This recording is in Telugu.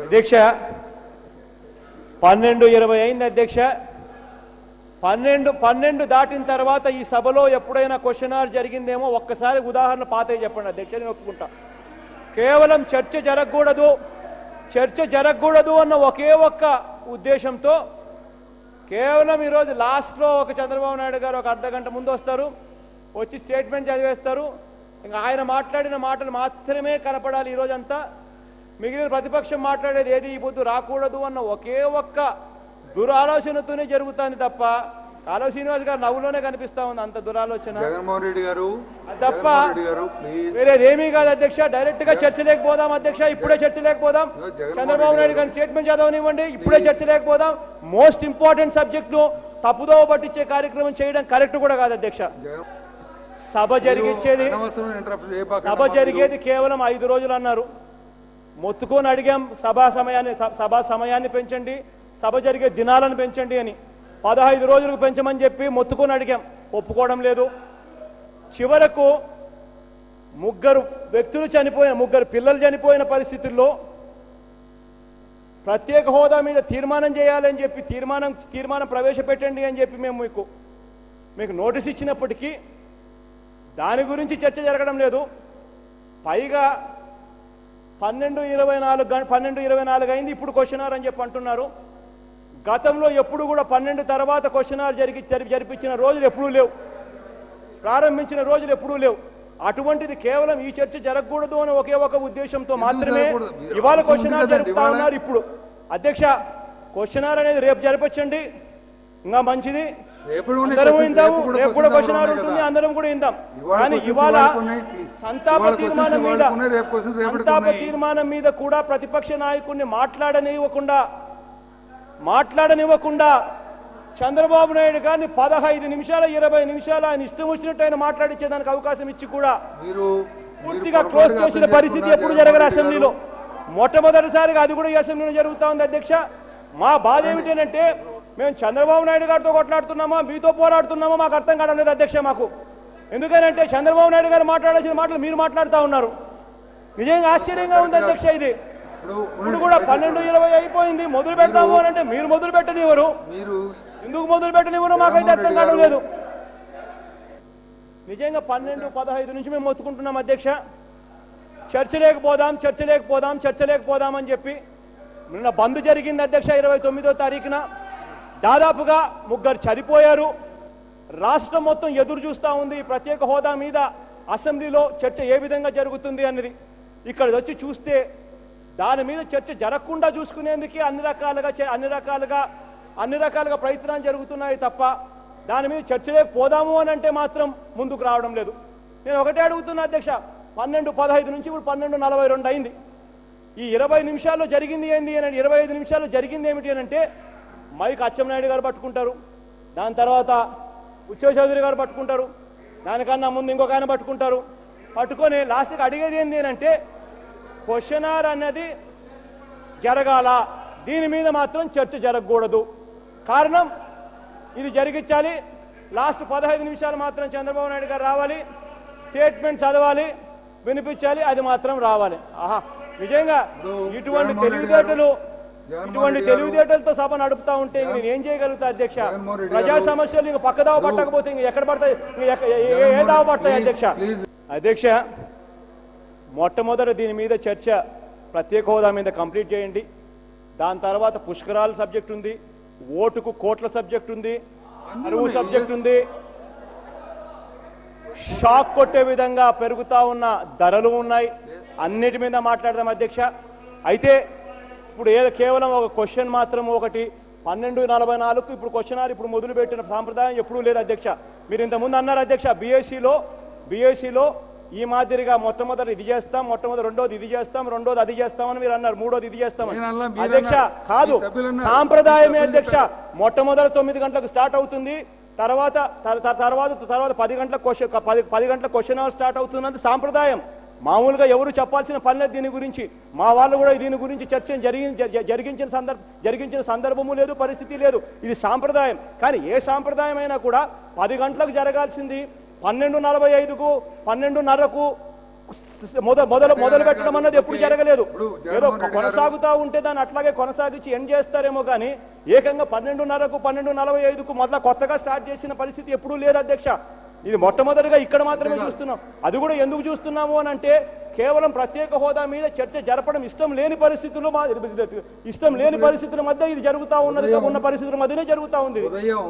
అధ్యక్ష 12:20 అయింది అధ్యక్ష. 12 దాటిన తర్వాత ఈ సభలో ఎప్పుడైనా క్వశ్చన్ అవర్ జరిగిందేమో ఒక్కసారి ఉదాహరణ పాతవి చెప్పండి అధ్యక్ష, నేను ఒప్పుకుంటా. కేవలం చర్చ జరగకూడదు అన్న ఒకే ఒక్క ఉద్దేశంతో కేవలం ఈరోజు లాస్ట్లో ఒక చంద్రబాబు నాయుడు గారు ఒక అర్ధగంట ముందు వస్తారు, వచ్చి స్టేట్మెంట్ చదివేస్తారు. ఇంకా ఆయన మాట్లాడిన మాటలు మాత్రమే కనపడాలి ఈరోజంతా. మిగిలిన ప్రతిపక్షం మాట్లాడేది ఏది ఈ పొద్దు రాకూడదు అన్న ఒకే ఒక్క దురాలోచనతోనే జరుగుతుంది తప్ప కాలువ శ్రీనివాస్ గారు నవ్వులోనే కనిపిస్తా ఉంది అంత దురాలోచన. జగన్మోహన్ రెడ్డి గారు తప్ప వేరేదేమీ కాదు అధ్యక్ష. డైరెక్ట్ గా చర్చ లేకపోదాం అధ్యక్ష, ఇప్పుడే చర్చ లేకపోదాం. చంద్రబాబు నాయుడు గారిని స్టేట్మెంట్ చదవనివ్వండి, ఇప్పుడే చర్చ లేకపోదాం. మోస్ట్ ఇంపార్టెంట్ సబ్జెక్ట్ ను తప్పుదోవ పట్టించే కార్యక్రమం చేయడం కరెక్ట్ కూడా కాదు అధ్యక్ష. సభ జరిగేది కేవలం 5 రోజులు అన్నారు. మొత్తుకొని అడిగాం సభా సమయాన్ని పెంచండి, సభ జరిగే దినాలను పెంచండి అని. 15 రోజులకు పెంచమని చెప్పి మొత్తుకొని అడిగాం, ఒప్పుకోవడం లేదు. చివరకు 3 పిల్లలు చనిపోయిన పరిస్థితుల్లో ప్రత్యేక హోదా మీద తీర్మానం చేయాలని చెప్పి తీర్మానం ప్రవేశపెట్టండి అని చెప్పి మేము మీకు నోటీస్ ఇచ్చినప్పటికీ దాని గురించి చర్చ జరగడం లేదు. పైగా 12:24 అయింది, ఇప్పుడు క్వశ్చన్ అవర్ అని చెప్పి అంటున్నారు. గతంలో ఎప్పుడు కూడా 12 తర్వాత క్వశ్చన్ అవర్ జరిపించిన రోజులు ఎప్పుడూ లేవు, ప్రారంభించిన రోజులు ఎప్పుడూ లేవు. అటువంటిది కేవలం ఈ చర్చ జరగకూడదు అని ఒకే ఒక ఉద్దేశంతో మాత్రమే ఇవాళ క్వశ్చన్ అవర్ జరుపుతా ఉన్నారు. ఇప్పుడు అధ్యక్ష క్వశ్చన్ అవర్ అనేది రేపు జరపచ్చండి, ఇంకా మంచిది. అందరం ఇందాము, రేపు కూడా క్వశ్చన్ అవర్ ఉంటుంది, అందరం కూడా ఇందాం. కానీ ఇవాళ సంతాప తీర్మానం మీద కూడా ప్రతిపక్ష నాయకుడిని మాట్లాడనివ్వకుండా చంద్రబాబు నాయుడు గారిని 15 నిమిషాలు 20 నిమిషాలు ఆయన ఇష్టం వచ్చినట్టు ఆయన మాట్లాడించేదానికి అవకాశం ఇచ్చి కూడా పూర్తిగా క్లోజ్ చేసిన పరిస్థితి ఎప్పుడు జరగదు అసెంబ్లీలో. మొట్టమొదటిసారిగా అది కూడా ఈ అసెంబ్లీలో జరుగుతూ ఉంది అధ్యక్ష. మా బాధ ఏమిటంటే మేము చంద్రబాబు నాయుడు గారితో కొట్లాడుతున్నామా మీతో పోరాడుతున్నామా మాకు అర్థం కావడం లేదు అధ్యక్ష మాకు. ఎందుకంటే చంద్రబాబు నాయుడు గారు మాట్లాడాల్సిన మాటలు మీరు మాట్లాడుతూ ఉన్నారు. నిజంగా ఆశ్చర్యంగా ఉంది అధ్యక్ష. ఇది ఇప్పుడు కూడా 12:20 అయిపోయింది, మొదలు పెడతాము అని అంటే మీరు మొదలు పెట్టనివ్వరు. ఎందుకు మొదలు పెట్టనివ్వరు మాకైతే అర్థం కావడం లేదు. నిజంగా 12:15 నుంచి మేము మొత్తుకుంటున్నాం అధ్యక్ష, చర్చ లేకపోదాం అని చెప్పి. నిన్న బంద్ జరిగింది అధ్యక్ష 29వ తారీఖున. దాదాపుగా 3 చనిపోయారు. రాష్ట్రం మొత్తం ఎదురు చూస్తూ ఉంది ఈ ప్రత్యేక హోదా మీద అసెంబ్లీలో చర్చ ఏ విధంగా జరుగుతుంది అన్నది. ఇక్కడ వచ్చి చూస్తే దాని మీద చర్చ జరగకుండా చూసుకునేందుకే అన్ని రకాలుగా ప్రయత్నాలు జరుగుతున్నాయి తప్ప దాని మీద చర్చలే పోదాము అని అంటే మాత్రం ముందుకు రావడం లేదు. నేను ఒకటే అడుగుతున్నా అధ్యక్ష, 12:15 నుంచి ఇప్పుడు 12:42 అయింది. ఈ 20 నిమిషాల్లో జరిగింది ఏంది అని 25 నిమిషాల్లో జరిగింది ఏమిటి అని అంటే మైక్ అచ్చెన్నాయుడు గారు పట్టుకుంటారు, దాని తర్వాత ఉచ్చవ చౌదరి గారు పట్టుకుంటారు, దానికన్నా ముందు ఇంకొక ఆయన పట్టుకొని లాస్ట్కి అడిగేది ఏంది అని అంటే క్వశ్చన్ అవర్ అన్నది జరగాల, దీని మీద మాత్రం చర్చ జరగకూడదు. కారణం ఇది జరిగించాలి, లాస్ట్ 15 నిమిషాలు మాత్రం చంద్రబాబు నాయుడు గారు రావాలి, స్టేట్మెంట్ చదవాలి, వినిపించాలి, అది మాత్రం రావాలి. ఆహా, నిజంగా ఇటువంటి తెలివితేటలతో సభ నడుపుతా ఉంటే నేను ఏం చేయగలుగుతా అధ్యక్ష? ప్రజా సమస్యలు ఇంక పక్కదావ పట్టకపోతే ఇంక ఎక్కడ పడతాయి, ఏ దావ పడతాయి అధ్యక్ష? మొట్టమొదటి దీని మీద చర్చ ప్రత్యేక హోదా మీద కంప్లీట్ చేయండి. దాని తర్వాత పుష్కరాల సబ్జెక్ట్ ఉంది, ఓటుకు కోట్ల సబ్జెక్ట్ ఉంది, అరువు సబ్జెక్ట్ ఉంది, షాక్ కొట్టే విధంగా పెరుగుతా ఉన్న ధరలు ఉన్నాయి, అన్నిటి మీద మాట్లాడదాం అధ్యక్ష. అయితే ఇప్పుడు కేవలం ఒక క్వశ్చన్ మాత్రం ఒకటి 12:44 ఇప్పుడు క్వశ్చన్ అవర్ ఇప్పుడు మొదలుపెట్టిన సాంప్రదాయం ఎప్పుడూ లేదు అధ్యక్ష. మీరు ఇంతకుముందు అన్నారు అధ్యక్ష, బీఎస్సీలో ఈ మాదిరిగా మొట్టమొదటి ఇది చేస్తాం, రెండోది ఇది చేస్తాం, రెండోది అది చేస్తామని మీరు అన్నారు, మూడోది ఇది చేస్తామని. అధ్యక్ష కాదు, సాంప్రదాయమే అధ్యక్ష. మొట్టమొదటి 9 గంటలకు స్టార్ట్ అవుతుంది, తర్వాత 10 గంటల క్వశ్చన్ అవర్ స్టార్ట్ అవుతున్నది సాంప్రదాయం. మామూలుగా ఎవరు చెప్పాల్సిన పని లేదు దీని గురించి. మా వాళ్ళు కూడా దీని గురించి చర్చ జరిగించిన సందర్భము లేదు, పరిస్థితి లేదు. ఇది సాంప్రదాయం. కానీ ఏ సాంప్రదాయం అయినా కూడా 10 గంటలకు జరగాల్సింది 12:45కు 12:30కు మొదలు పెట్టడం అన్నది ఎప్పుడు జరగలేదు. ఏదో కొనసాగుతా ఉంటే దాన్ని అట్లాగే కొనసాగించి ఎండ్ చేస్తారేమో కానీ ఏకంగా 12:30కు 12:45కు మొదల కొత్తగా స్టార్ట్ చేసిన పరిస్థితి ఎప్పుడూ లేదు అధ్యక్ష. ఇది మొట్టమొదటిగా ఇక్కడ మాత్రమే చూస్తున్నాం. అది కూడా ఎందుకు చూస్తున్నాము అని అంటే కేవలం ప్రత్యేక హోదా మీద చర్చ జరపడం ఇష్టం లేని పరిస్థితుల మధ్య ఇది జరుగుతా ఉన్నది. ఉన్న పరిస్థితుల మధ్యనే జరుగుతా ఉంది.